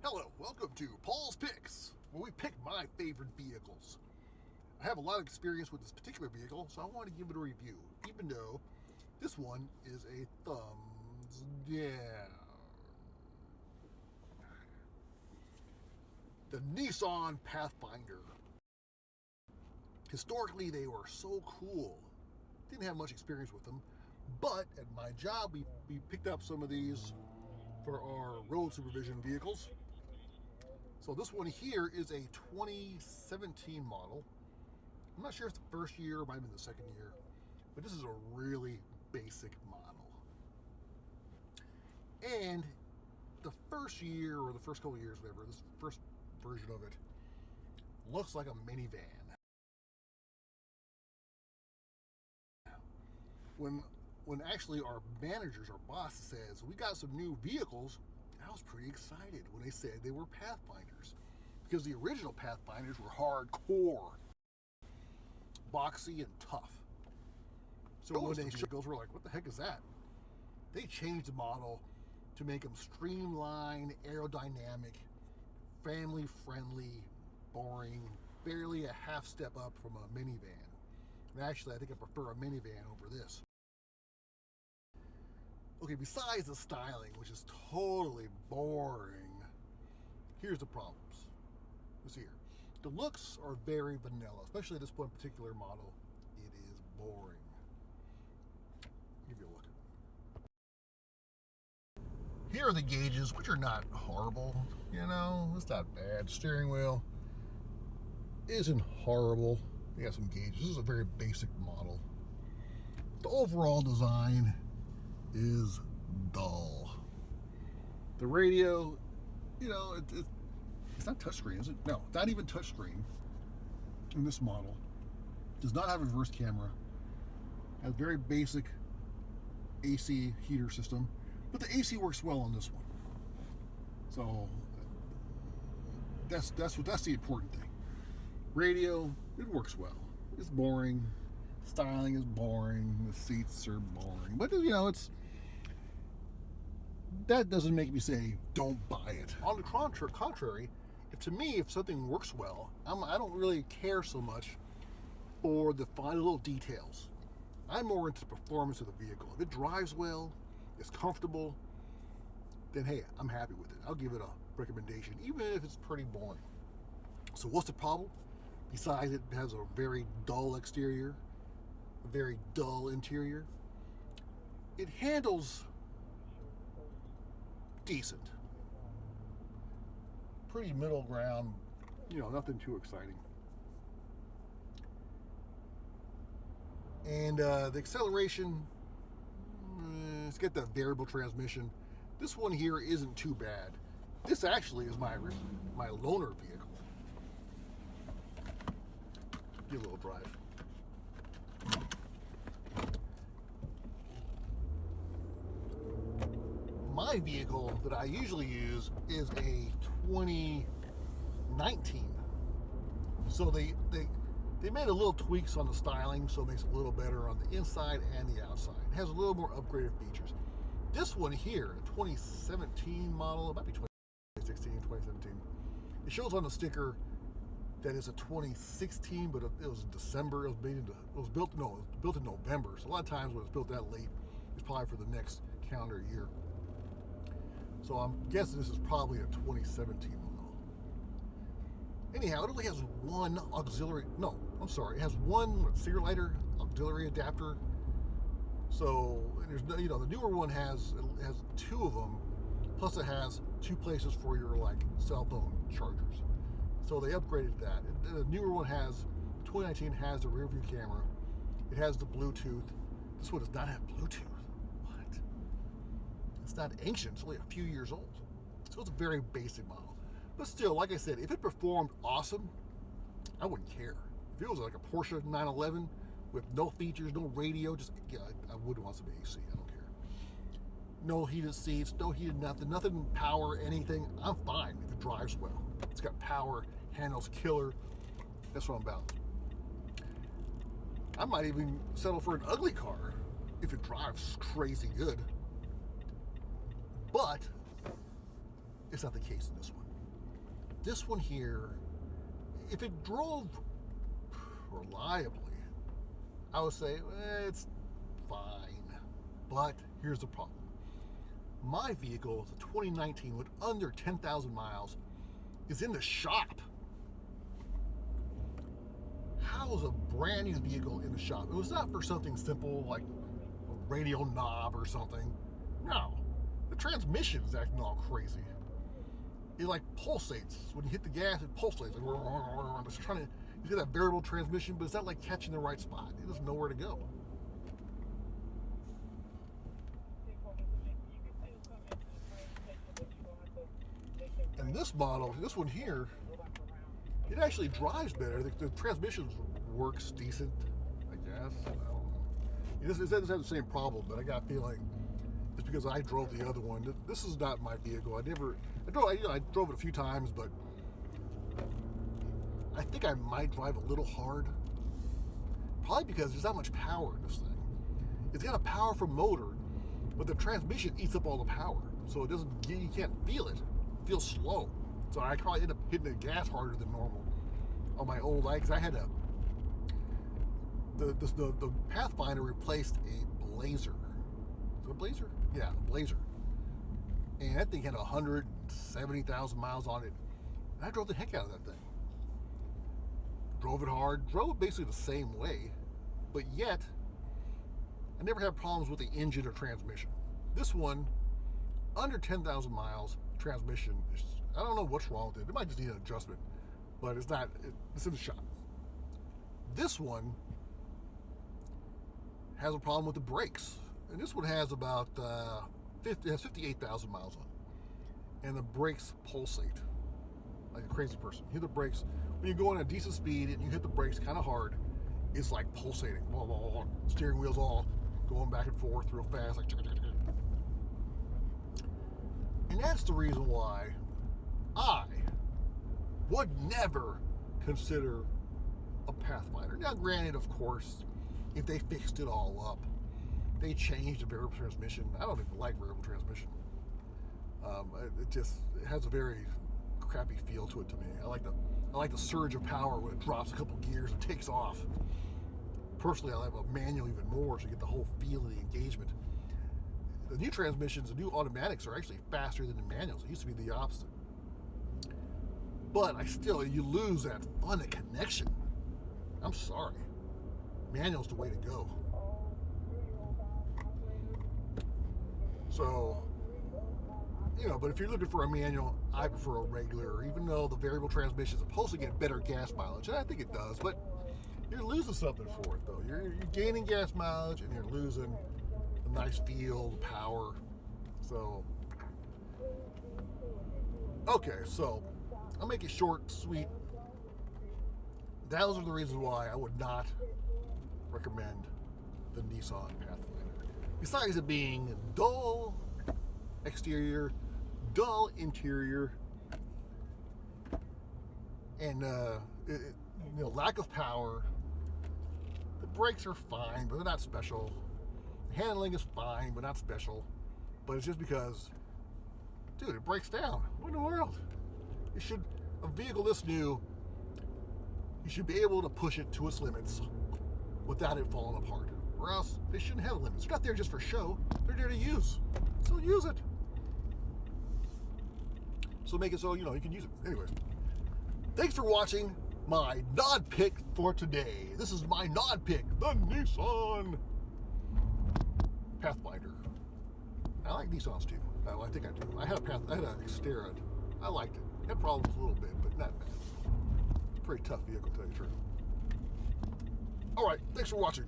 Hello, welcome to Paul's Picks, where we pick my favorite vehicles. I have a lot of experience with this particular vehicle, so I want to give it a review, even though this one is a thumbs down. The Nissan Pathfinder. Historically, they were so cool. Didn't have much experience with them, but at my job, we picked up some of these for our road supervision vehicles. So this one here is a 2017 model. I'm not sure if it's the first year, it might have been the second year, but this is a really basic model. And the first year, or the first couple of years, whatever, this first version of it looks like a minivan. When actually our managers, our boss says, we got some new vehicles, I was pretty excited when they said they were Pathfinders, because the original Pathfinders were hardcore, boxy and tough. So when they showed those, we're like, what the heck is that? They changed the model to make them streamlined, aerodynamic, family-friendly, boring, barely a half step up from a minivan. And actually, I think I prefer a minivan over this. Okay, besides the styling, which is totally boring, here's the problems. Let's see here. The looks are very vanilla, especially this one particular model. It is boring. Give you a look. Here are the gauges, which are not horrible. You know, it's not bad. Steering wheel isn't horrible. They got some gauges. This is a very basic model. The overall design is dull. The radio, you know, it's not touchscreen, is it? No, not even touchscreen in this model. Does not have a reverse camera. Has very basic AC heater system, but the AC works well on this one. So that's the important thing. Radio, it works well. It's boring. Styling is boring. The seats are boring. But you know, that doesn't make me say don't buy it. On the contrary, if something works well, I don't really care so much for the fine little details. I'm more into the performance of the vehicle. If it drives well, it's comfortable, then hey, I'm happy with it. I'll give it a recommendation, even if it's pretty boring. So what's the problem? Besides, it has a very dull exterior, a very dull interior. It handles decent. Pretty middle ground, you know, nothing too exciting. And the acceleration, it's got the variable transmission. This one here isn't too bad. This actually is my loaner vehicle. Give a little drive. My vehicle that I usually use is a 2019. So they made a little tweaks on the styling, so it makes it a little better on the inside and the outside. It has a little more upgraded features. This one here, a 2017 model, it might be 2016, 2017. It shows on the sticker that it's a 2016, but it was in December. It was built in November. So a lot of times when it's built that late, it's probably for the next calendar year. So I'm guessing this is probably a 2017 model. Anyhow, it only has one it has one serial lighter auxiliary adapter. So there's the newer one has two of them, plus it has two places for your cell phone chargers. So they upgraded that. The newer one 2019 has the rear view camera. It has the Bluetooth. This one does not have Bluetooth. What? It's not ancient. It's only a few years old. So it's a very basic model. But still, like I said, if it performed awesome, I wouldn't care. If it was like a Porsche 911 with no features, no radio, I would want some AC. I don't care. No heated seats, no heated nothing power, anything. I'm fine if it drives well. It's got power, handles killer. That's what I'm about. I might even settle for an ugly car if it drives crazy good. But it's not the case in this one. This one here, if it drove reliably, I would say it's fine. But here's the problem. My vehicle is a 2019 with under 10,000 miles, is in the shop. How is a brand new vehicle in the shop? It was not for something simple like a radio knob or something. No, the transmission is acting all crazy. It like pulsates. When you hit the gas, it pulsates. Like, it's trying to, you get that variable transmission, but it's not like catching the right spot. It doesn't know where to go. And this model, this one here, it actually drives better. The transmission works decent, I guess. I don't know. It doesn't have the same problem, but I got a feeling it's because I drove the other one. This is not my vehicle. I drove it a few times, but I think I might drive a little hard. Probably because there's not much power in this thing. It's got a powerful motor, but the transmission eats up all the power, so it doesn't. You can't feel it. It feels slow. So I probably end up hitting the gas harder than normal on my old bike. Because I had the Pathfinder replaced a Blazer. Is it a Blazer? Yeah, a Blazer. And that thing had 170,000 miles on it. And I drove the heck out of that thing. Drove it hard, drove it basically the same way, but yet I never had problems with the engine or transmission. This one, under 10,000 miles, transmission is, I don't know what's wrong with it. It might just need an adjustment, but it's not, it's in the shop. This one has a problem with the brakes. And this one has about, it has 58,000 miles on it. And the brakes pulsate like a crazy person. You hit the brakes, when you go in a decent speed and you hit the brakes kind of hard, it's like pulsating. Blah, blah, blah. Steering wheel's all going back and forth real fast. Like, and that's the reason why I would never consider a Pathfinder. Now, granted, of course, if they fixed it all up, they changed the variable transmission. I don't even like variable transmission. It has a very crappy feel to it to me. I like the surge of power when it drops a couple gears and takes off. Personally, I like a manual even more, so you get the whole feel of the engagement. The new transmissions, the new automatics are actually faster than the manuals. It used to be the opposite. But you lose that fun of connection. I'm sorry. Manual's the way to go. So, but if you're looking for a manual, I prefer a regular, even though the variable transmission is supposed to get better gas mileage, and I think it does, but you're losing something for it, though. You're gaining gas mileage, and you're losing the nice feel, the power. So, okay, so I'll make it short, sweet. Those are the reasons why I would not recommend the Nissan Pathfinder. Besides it being dull exterior, dull interior, and lack of power. The brakes are fine, but they're not special. The handling is fine, but not special. But it's just because, dude, it breaks down. What in the world? A vehicle this new, you should be able to push it to its limits without it falling apart. Or else they shouldn't have limits. They're not there just for show. They're there to use. So use it. So make it so, you can use it. Anyways, thanks for watching my non-pick for today. This is my non-pick, the Nissan Pathfinder. I like Nissans too. I think I do. I had an Xterra. I liked it. Had problems a little bit, but not bad. It's a pretty tough vehicle, to tell you the truth. All right, thanks for watching.